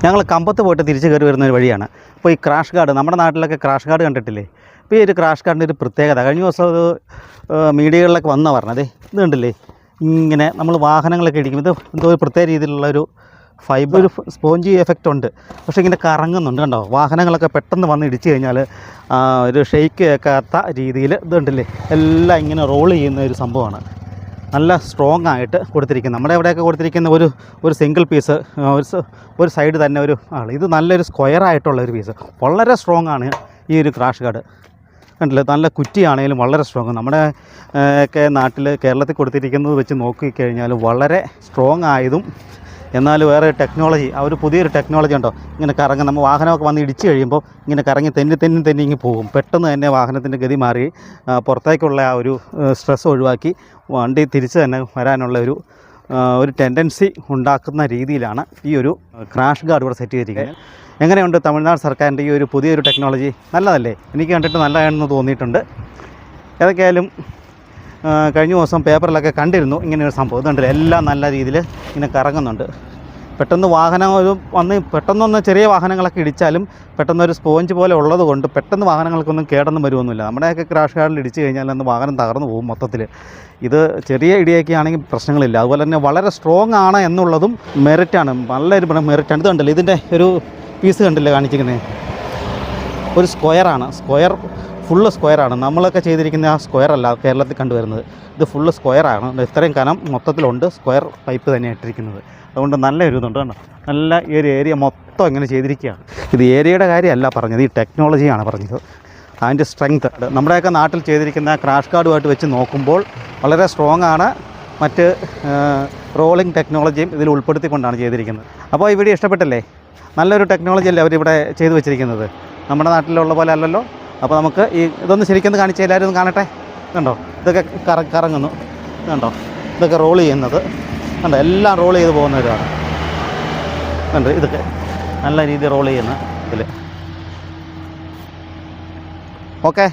ഞങ്ങൾ കമ്പത്ത് പോയിട്ട് തിരിച്ച് കയറി വരുന്ന ഒരു വഴിയാണ്. അപ്പോൾ ഈ ക്രാഷ് ഗാർഡ്, നമ്മുടെ നാട്ടിലൊക്കെ ക്രാഷ് ഗാർഡ് കണ്ടിട്ടില്ലേ? അപ്പോൾ ഈ ഒരു ക്രാഷ് ഗാർഡിൻ്റെ ഒരു പ്രത്യേകത, കഴിഞ്ഞ ദിവസം ഒരു മീഡിയകളിലൊക്കെ വന്ന പറഞ്ഞത് ഇത് കണ്ടില്ലേ, ഇങ്ങനെ നമ്മൾ വാഹനങ്ങളൊക്കെ ഇടിക്കും, ഇത് എന്തോ ഒരു പ്രത്യേക രീതിയിലുള്ളൊരു ഫൈബർ, ഒരു സ്പോഞ്ചി എഫക്റ്റ് ഉണ്ട്. പക്ഷേ ഇങ്ങനെ കറങ്ങുന്നുണ്ട് കണ്ടോ. വാഹനങ്ങളൊക്കെ പെട്ടെന്ന് വന്ന് ഇടിച്ചു കഴിഞ്ഞാൽ ഒരു ഷെയ്ക്ക് കേൾക്കാത്ത രീതിയിൽ ഇത് കണ്ടില്ലേ, എല്ലാം ഇങ്ങനെ റോൾ ചെയ്യുന്ന ഒരു സംഭവമാണ്. നല്ല സ്ട്രോങ് ആയിട്ട് കൊടുത്തിരിക്കുന്നത്. നമ്മുടെ ഇവിടെയൊക്കെ കൊടുത്തിരിക്കുന്ന ഒരു സിംഗിൾ പീസ്, ഒരു സൈഡ് തന്നെ ഒരു ആൾ, ഇത് നല്ലൊരു സ്ക്വയർ ആയിട്ടുള്ള ഒരു പീസ്, വളരെ സ്ട്രോങ് ആണ് ഈ ഒരു ക്രാഷ് ഗാർഡ്. കണ്ടില്ലേ, നല്ല കുറ്റിയാണെങ്കിലും വളരെ സ്ട്രോങ്. നമ്മുടെ ഒക്കെ നാട്ടിൽ കേരളത്തിൽ കൊടുത്തിരിക്കുന്നത് വെച്ച് നോക്കിക്കഴിഞ്ഞാൽ വളരെ സ്ട്രോങ് ആയതും എന്നാൽ വേറെ ടെക്നോളജി, ആ ഒരു പുതിയൊരു ടെക്നോളജി ഉണ്ടോ, ഇങ്ങനെ കറങ്ങി നമ്മൾ വാഹനമൊക്കെ വന്ന് ഇടിച്ച് കഴിയുമ്പോൾ ഇങ്ങനെ കറങ്ങി തെന്നി ഇങ്ങ് പോകും. പെട്ടെന്ന് തന്നെ വാഹനത്തിൻ്റെ ഗതി മാറി പുറത്തേക്കുള്ള ആ ഒരു സ്ട്രെസ് ഒഴിവാക്കി വണ്ടി തിരിച്ച് തന്നെ വരാനുള്ള ഒരു ടെൻഡൻസി ഉണ്ടാക്കുന്ന രീതിയിലാണ് ഈ ഒരു ക്രാഷ് ഗാർഡ് ഇവിടെ സെറ്റ് ചെയ്തിരിക്കുന്നത്. എങ്ങനെയുണ്ട് തമിഴ്നാട് സർക്കാരിൻ്റെ ഈ ഒരു പുതിയൊരു ടെക്നോളജി? നല്ലതല്ലേ? എനിക്ക് കണ്ടിട്ട് നല്ലതാണെന്ന് തോന്നിയിട്ടുണ്ട്. ഏതൊക്കെയായാലും കഴിഞ്ഞ ദിവസം പേപ്പറിലൊക്കെ കണ്ടിരുന്നു ഇങ്ങനെയൊരു സംഭവം. ഇതുണ്ടല്ലോ, എല്ലാം നല്ല രീതിയിൽ ഇങ്ങനെ കറങ്ങുന്നുണ്ട്. പെട്ടെന്ന് വാഹനം പെട്ടെന്നൊന്ന് ചെറിയ വാഹനങ്ങളൊക്കെ ഇടിച്ചാലും പെട്ടെന്നൊരു സ്പോഞ്ച് പോലെ ഉള്ളത് കൊണ്ട് പെട്ടെന്ന് വാഹനങ്ങൾക്കൊന്നും കേടൊന്നും വരുമൊന്നുമില്ല. നമ്മുടെയൊക്കെ ക്രാഷ് ഗാർഡിൽ ഇടിച്ച് കഴിഞ്ഞാൽ അന്ന് വാഹനം തകർന്നു പോകും മൊത്തത്തിൽ. ഇത് ചെറിയ ഇടിയൊക്കെ ആണെങ്കിൽ പ്രശ്നങ്ങളില്ല. അതുപോലെ തന്നെ വളരെ സ്ട്രോങ് ആണ് എന്നുള്ളതും മെറിറ്റാണ്, നല്ലൊരു മെറിറ്റാണ്. ഇത് കണ്ടില്ലേ, ഇതിൻ്റെ ഒരു പീസ് കണ്ടില്ലേ കാണിച്ചിരിക്കുന്നത്, ഒരു സ്ക്വയർ ഫുള്ള് സ്ക്വയറാണ്. നമ്മളൊക്കെ ചെയ്തിരിക്കുന്ന ആ സ്ക്വയർ അല്ല കേരളത്തിൽ കണ്ടുവരുന്നത്, ഇത് ഫുള്ള് സ്ക്വയറാണ്. ഇത്രയും കനം മൊത്തത്തിലുണ്ട്, സ്ക്വയർ പൈപ്പ് തന്നെ ഇട്ടിരിക്കുന്നത്. അതുകൊണ്ട് നല്ല ഒരു ഇതുണ്ട് കണ്ടോ, നല്ല ഈ ഒരു ഏരിയ മൊത്തം ഇങ്ങനെ ചെയ്തിരിക്കുകയാണ്. ഇത് ഏരിയയുടെ കാര്യമല്ല പറഞ്ഞത്, ഈ ടെക്നോളജിയാണ് പറഞ്ഞത്, അതിൻ്റെ സ്ട്രെങ്ത്ത്. നമ്മുടെയൊക്കെ നാട്ടിൽ ചെയ്തിരിക്കുന്ന ക്രാഷ് ഗാർഡുമായിട്ട് വെച്ച് നോക്കുമ്പോൾ വളരെ സ്ട്രോങ് ആണ്. മറ്റ് റോളിംഗ് ടെക്നോളജിയും ഇതിൽ ഉൾപ്പെടുത്തിക്കൊണ്ടാണ് ചെയ്തിരിക്കുന്നത്. അപ്പോൾ ഈ വീഡിയോ ഇഷ്ടപ്പെട്ടല്ലേ? നല്ലൊരു ടെക്നോളജി അല്ലേ അവരിവിടെ ചെയ്തു വെച്ചിരിക്കുന്നത്, നമ്മുടെ നാട്ടിലുള്ള പോലെ അല്ലല്ലോ. അപ്പോൾ നമുക്ക് ഇതൊന്ന് ശരിക്കും കാണിച്ച് എല്ലാവരും ഒന്ന് കാണട്ടെ. കണ്ടോ, ഇതൊക്കെ കറങ്ങുന്നു കണ്ടോ, ഇതൊക്കെ റോൾ ചെയ്യുന്നത് കണ്ടോ, എല്ലാം റോൾ ചെയ്ത് പോകുന്നവരാണ് കണ്ടോ. ഇതൊക്കെ നല്ല രീതിയിൽ റോൾ ചെയ്യുന്ന ഇതിൽ. ഓക്കെ.